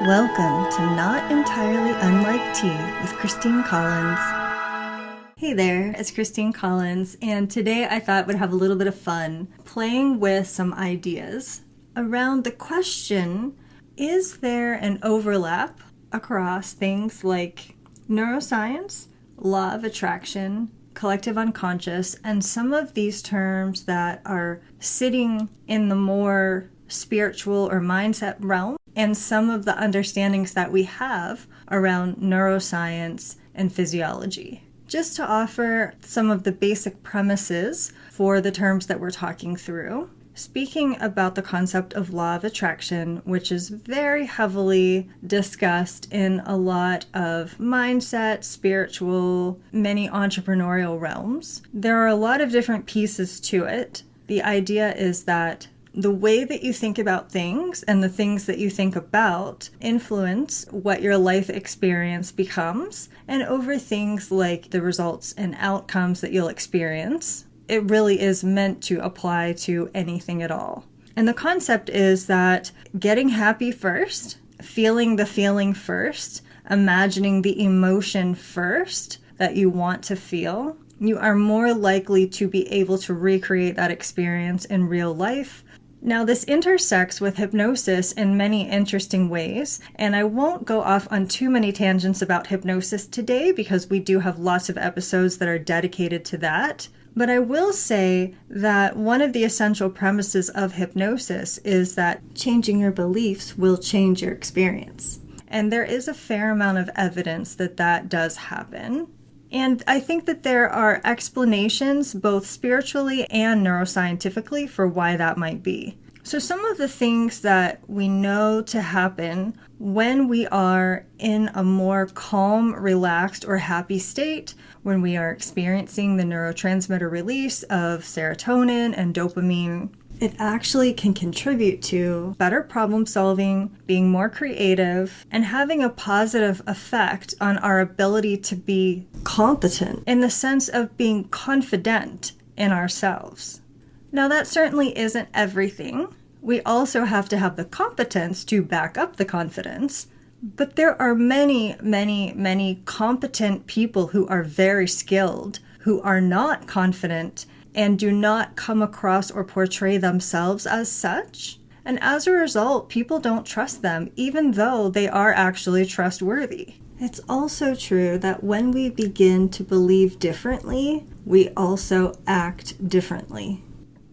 Welcome to Not Entirely Unlike Tea with Christine Collins. Hey there, it's Christine Collins, and today I thought we'd have a little bit of fun playing with some ideas around the question, is there an overlap across things like neuroscience, law of attraction, collective unconscious, and some of these terms that are sitting in the more spiritual or mindset realm, and some of the understandings that we have around neuroscience and physiology. Just to offer some of the basic premises for the terms that we're talking through. Speaking about the concept of law of attraction, which is very heavily discussed in a lot of mindset, spiritual, many entrepreneurial realms, there are a lot of different pieces to it. The idea is that the way that you think about things and the things that you think about influence what your life experience becomes, and over things like the results and outcomes that you'll experience, it really is meant to apply to anything at all. And the concept is that getting happy first, feeling the feeling first, imagining the emotion first that you want to feel, you are more likely to be able to recreate that experience in real life. Now, this intersects with hypnosis in many interesting ways, and I won't go off on too many tangents about hypnosis today because we do have lots of episodes that are dedicated to that. But I will say that one of the essential premises of hypnosis is that changing your beliefs will change your experience. And there is a fair amount of evidence that that does happen. And I think that there are explanations both spiritually and neuroscientifically for why that might be. So some of the things that we know to happen when we are in a more calm, relaxed, or happy state, when we are experiencing the neurotransmitter release of serotonin and dopamine, it actually can contribute to better problem solving, being more creative, and having a positive effect on our ability to be competent in the sense of being confident in ourselves. Now, that certainly isn't everything. We also have to have the competence to back up the confidence. But there are many, many, many competent people who are very skilled, who are not confident and do not come across or portray themselves as such. And as a result, people don't trust them, even though they are actually trustworthy. It's also true that when we begin to believe differently, we also act differently.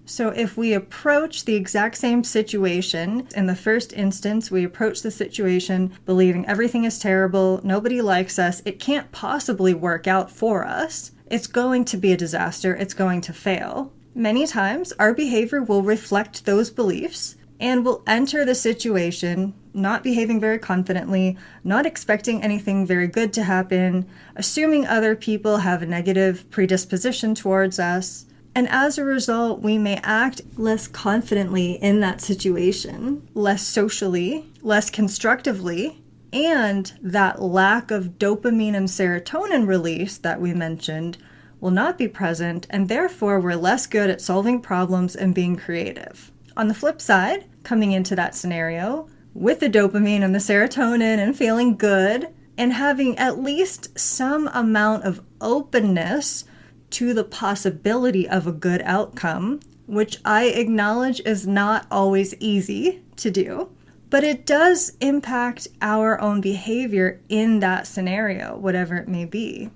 So if we approach the exact same situation, in the first instance, we approach the situation believing everything is terrible, nobody likes us, it can't possibly work out for us, it's going to be a disaster, it's going to fail. Many times, our behavior will reflect those beliefs, and we'll enter the situation not behaving very confidently, not expecting anything very good to happen, assuming other people have a negative predisposition towards us. And as a result, we may act less confidently in that situation, less socially, less constructively, and that lack of dopamine and serotonin release that we mentioned will not be present, and therefore we're less good at solving problems and being creative. On the flip side, coming into that scenario, with the dopamine and the serotonin and feeling good, and having at least some amount of openness to the possibility of a good outcome, which I acknowledge is not always easy to do, but it does impact our own behavior in that scenario, whatever it may be.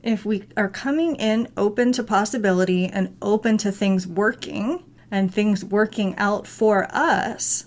If we are coming in open to possibility and open to things working and things working out for us,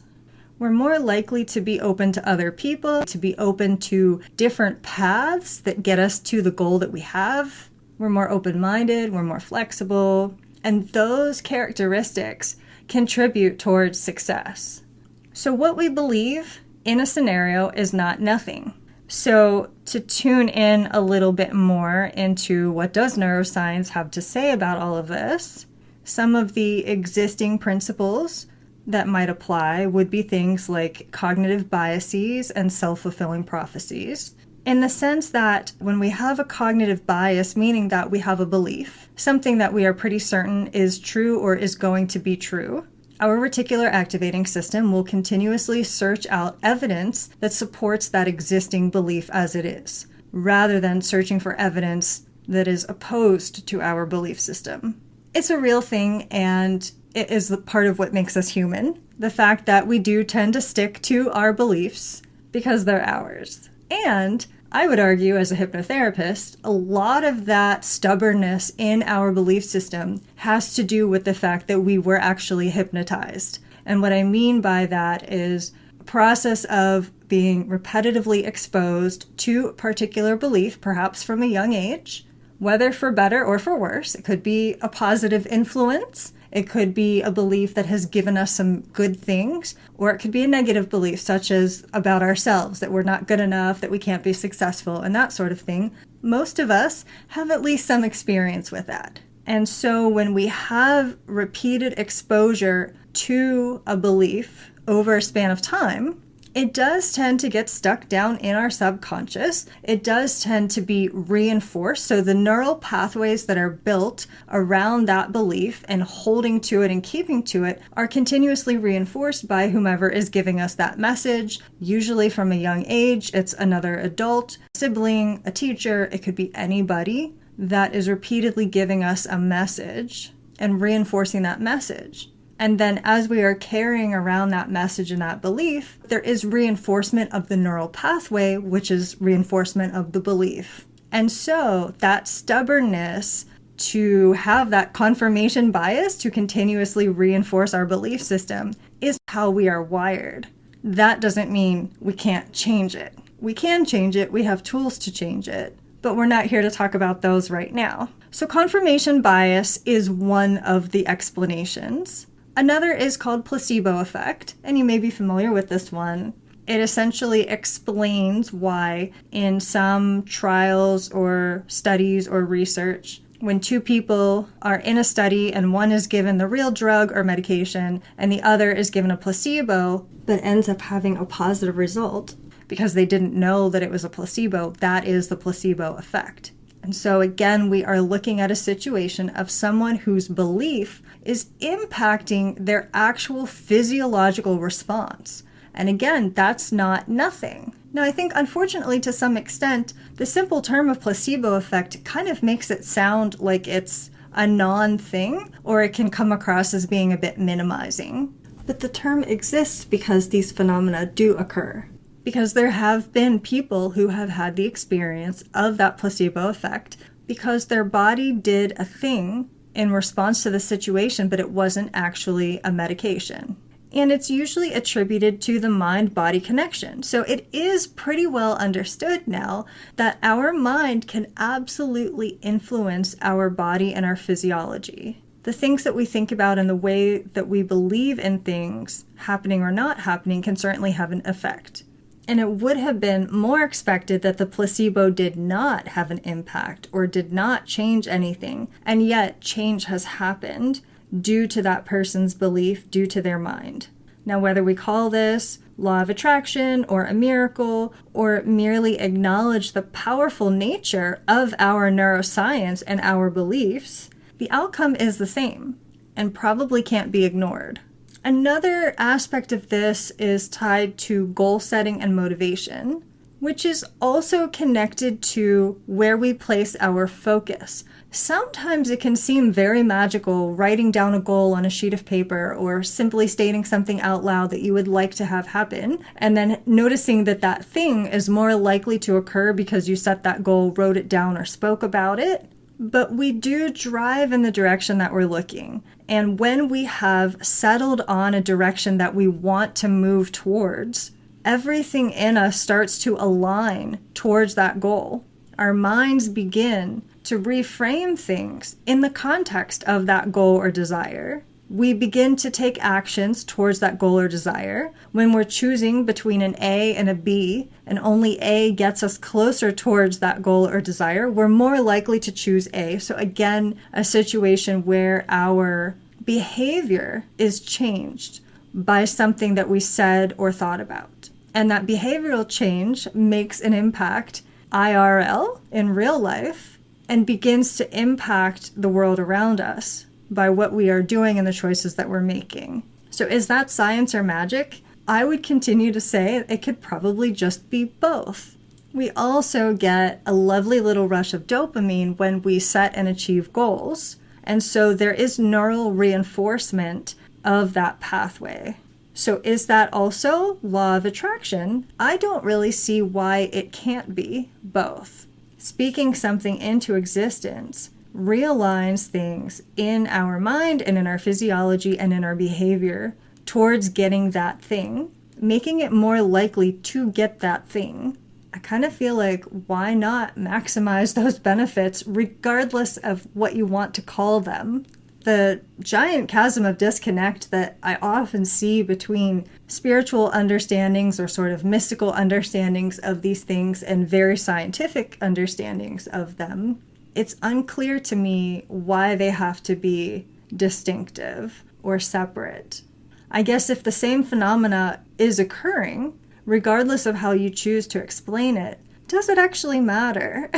we're more likely to be open to other people, to be open to different paths that get us to the goal that we have. We're more open-minded, we're more flexible, and those characteristics contribute towards success. So what we believe in a scenario is not nothing. So to tune in a little bit more into what does neuroscience have to say about all of this, some of the existing principles that might apply would be things like cognitive biases and self-fulfilling prophecies. In the sense that when we have a cognitive bias, meaning that we have a belief, something that we are pretty certain is true or is going to be true, our reticular activating system will continuously search out evidence that supports that existing belief as it is, rather than searching for evidence that is opposed to our belief system. It's a real thing, and it is the part of what makes us human. The fact that we do tend to stick to our beliefs because they're ours. And I would argue, as a hypnotherapist, a lot of that stubbornness in our belief system has to do with the fact that we were actually hypnotized. And what I mean by that is a process of being repetitively exposed to a particular belief, perhaps from a young age, whether for better or for worse. It could be a positive influence. It could be a belief that has given us some good things, or it could be a negative belief, such as about ourselves, that we're not good enough, that we can't be successful, and that sort of thing. Most of us have at least some experience with that. And so when we have repeated exposure to a belief over a span of time, it does tend to get stuck down in our subconscious. It does tend to be reinforced. So the neural pathways that are built around that belief and holding to it and keeping to it are continuously reinforced by whomever is giving us that message. Usually from a young age, it's another adult, sibling, a teacher. It could be anybody that is repeatedly giving us a message and reinforcing that message. And then as we are carrying around that message and that belief, there is reinforcement of the neural pathway, which is reinforcement of the belief. And so that stubbornness to have that confirmation bias to continuously reinforce our belief system is how we are wired. That doesn't mean we can't change it. We can change it. We have tools to change it. But we're not here to talk about those right now. So confirmation bias is one of the explanations. Another is called placebo effect, and you may be familiar with this one. It essentially explains why in some trials or studies or research, when two people are in a study and one is given the real drug or medication and the other is given a placebo but ends up having a positive result because they didn't know that it was a placebo, that is the placebo effect. And so again, we are looking at a situation of someone whose belief is impacting their actual physiological response. And again, that's not nothing. Now, I think unfortunately to some extent, the simple term of placebo effect kind of makes it sound like it's a non-thing, or it can come across as being a bit minimizing. But the term exists because these phenomena do occur. Because there have been people who have had the experience of that placebo effect because their body did a thing in response to the situation, but it wasn't actually a medication. And it's usually attributed to the mind-body connection. So it is pretty well understood now that our mind can absolutely influence our body and our physiology. The things that we think about and the way that we believe in things happening or not happening can certainly have an effect. And it would have been more expected that the placebo did not have an impact or did not change anything, and yet change has happened due to that person's belief, due to their mind. Now, whether we call this law of attraction or a miracle, or merely acknowledge the powerful nature of our neuroscience and our beliefs, the outcome is the same and probably can't be ignored. Another aspect of this is tied to goal setting and motivation, which is also connected to where we place our focus. Sometimes it can seem very magical writing down a goal on a sheet of paper or simply stating something out loud that you would like to have happen, and then noticing that that thing is more likely to occur because you set that goal, wrote it down, or spoke about it. But we do drive in the direction that we're looking. And when we have settled on a direction that we want to move towards, everything in us starts to align towards that goal. Our minds begin to reframe things in the context of that goal or desire. We begin to take actions towards that goal or desire. When we're choosing between an A and a B, and only A gets us closer towards that goal or desire, we're more likely to choose A. So again, a situation where our behavior is changed by something that we said or thought about. And that behavioral change makes an impact IRL, in real life, and begins to impact the world around us by what we are doing and the choices that we're making. So is that science or magic? I would continue to say it could probably just be both. We also get a lovely little rush of dopamine when we set and achieve goals. And so there is neural reinforcement of that pathway. So is that also law of attraction? I don't really see why it can't be both. Speaking something into existence realigns things in our mind and in our physiology and in our behavior towards getting that thing, making it more likely to get that thing. I kind of feel like, why not maximize those benefits regardless of what you want to call them? The giant chasm of disconnect that I often see between spiritual understandings or sort of mystical understandings of these things and very scientific understandings of them, it's unclear to me why they have to be distinctive or separate. I guess if the same phenomena is occurring, regardless of how you choose to explain it, does it actually matter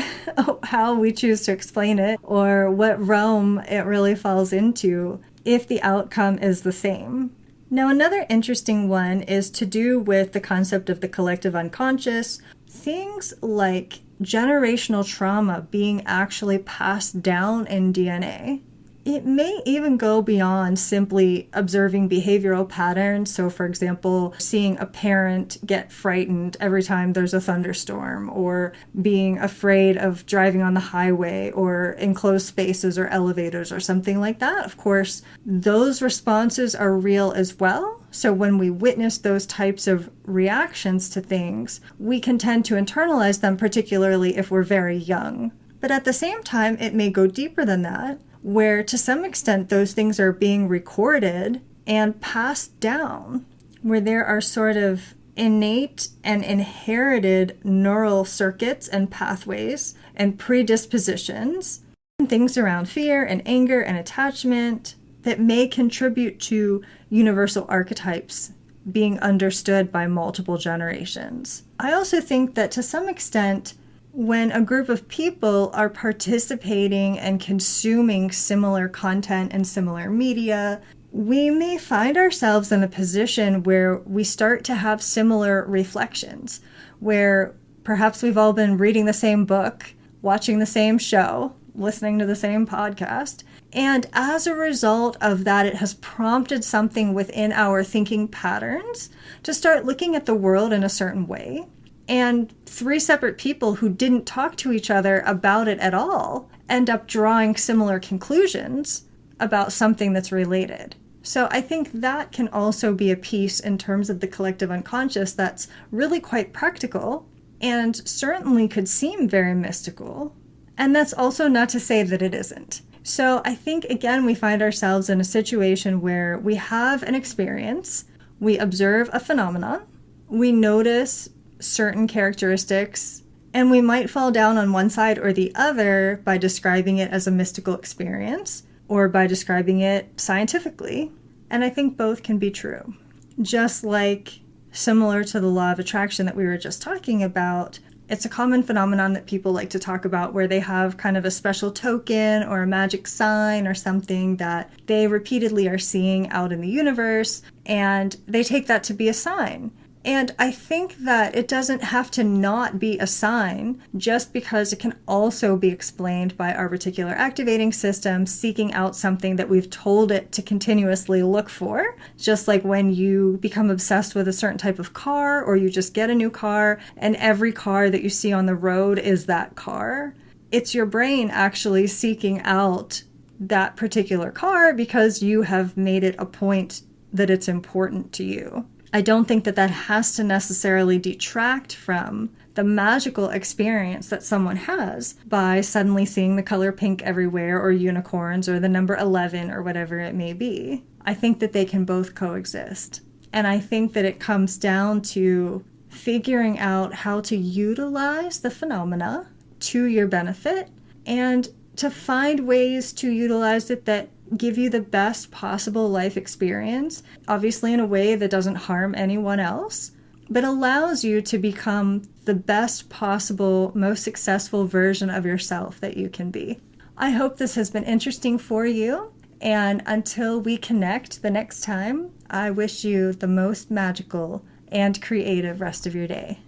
how we choose to explain it or what realm it really falls into if the outcome is the same? Now, another interesting one is to do with the concept of the collective unconscious. Things like generational trauma being actually passed down in DNA. It may even go beyond simply observing behavioral patterns. So, for example, seeing a parent get frightened every time there's a thunderstorm, or being afraid of driving on the highway or enclosed spaces or elevators or something like that. Of course, those responses are real as well. So when we witness those types of reactions to things, we can tend to internalize them, particularly if we're very young. But at the same time, it may go deeper than that, where to some extent those things are being recorded and passed down, where there are sort of innate and inherited neural circuits and pathways and predispositions, and things around fear and anger and attachment that may contribute to universal archetypes being understood by multiple generations. I also think that to some extent, when a group of people are participating and consuming similar content and similar media, we may find ourselves in a position where we start to have similar reflections, where perhaps we've all been reading the same book, watching the same show, listening to the same podcast, and as a result of that, it has prompted something within our thinking patterns to start looking at the world in a certain way. And three separate people who didn't talk to each other about it at all end up drawing similar conclusions about something that's related. So I think that can also be a piece in terms of the collective unconscious that's really quite practical and certainly could seem very mystical. And that's also not to say that it isn't. So I think, again, we find ourselves in a situation where we have an experience, we observe a phenomenon, we notice certain characteristics, and we might fall down on one side or the other by describing it as a mystical experience or by describing it scientifically. And I think both can be true. Just like similar to the law of attraction that we were just talking about, it's a common phenomenon that people like to talk about where they have kind of a special token or a magic sign or something that they repeatedly are seeing out in the universe, and they take that to be a sign. And I think that it doesn't have to not be a sign just because it can also be explained by our reticular activating system seeking out something that we've told it to continuously look for. Just like when you become obsessed with a certain type of car, or you just get a new car and every car that you see on the road is that car. It's your brain actually seeking out that particular car because you have made it a point that it's important to you. I don't think that that has to necessarily detract from the magical experience that someone has by suddenly seeing the color pink everywhere, or unicorns, or the number 11, or whatever it may be. I think that they can both coexist. And I think that it comes down to figuring out how to utilize the phenomena to your benefit and to find ways to utilize it that give you the best possible life experience, obviously in a way that doesn't harm anyone else, but allows you to become the best possible, most successful version of yourself that you can be. I hope this has been interesting for you, and until we connect the next time, I wish you the most magical and creative rest of your day.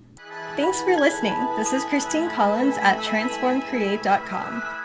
Thanks for listening. This is Christine Collins at transformcreate.com.